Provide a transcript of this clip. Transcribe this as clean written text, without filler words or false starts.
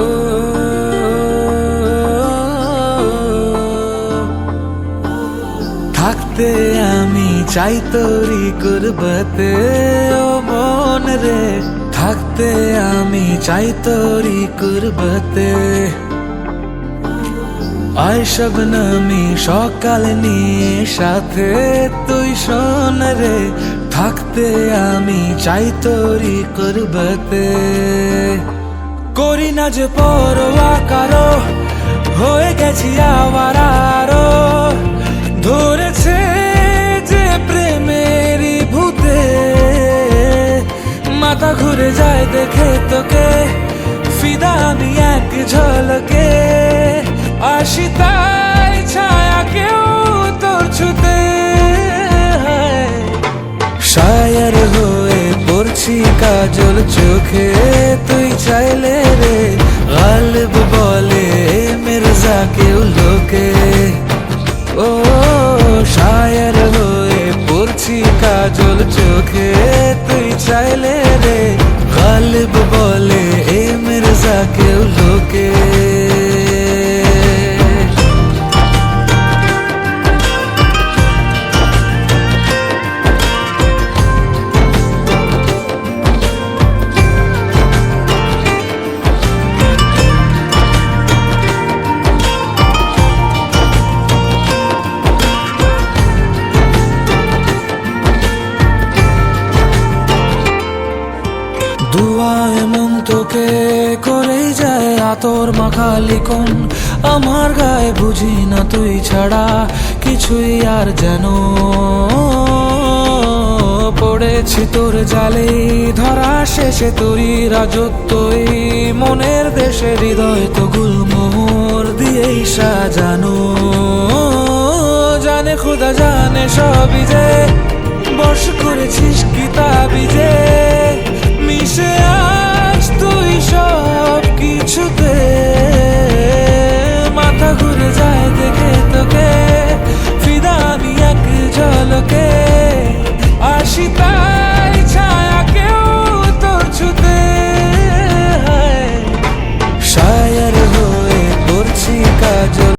ও থাকতে আমি চাই তোরি কুরবতে, ও মন রে থাকতে আমি চাই তোরি কুরবতে। আয় শবনমি সকাল নিয়ে সাথে তুই শোন রে, থাকতে আমি চাই তোরি কুরবতে। করি না যে পরোয়া কারো, হয়ে গেছি আওয়ারা আরো, ধরেছে যে প্রেমেরই ভূতে। মাথা ঘুরে যায় দেখে তোকে, ফিদা আমি এক ঝলকে, আসি তাই ছায়া কেউ তোর ছুতে। শায়ার হয়ে পড়ছি কাজল চোখে, তুই চাইলে রে গালিব বলে মির্জা কেউ লোকে। ও শায়ার হয়ে পড়ছি কাজল চোখে, তুই চাইলে রে গালিব বলে মির্জা কেউ লোকে। দুয়া এমন তোকে করেই যায় আতর মাখালি কোন, আমার গায়ে বুঝি না তুই ছাড়া কিছুই আর যেন। পড়েছি তোর জালে ধরা শেষে তোরই রাজত্বই, মনের দেশে হৃদয় তো গুলমোহর দিয়েই সাজানো। জানে খোদা জানে সবই যে বশ করেছিস কিতাবি যে,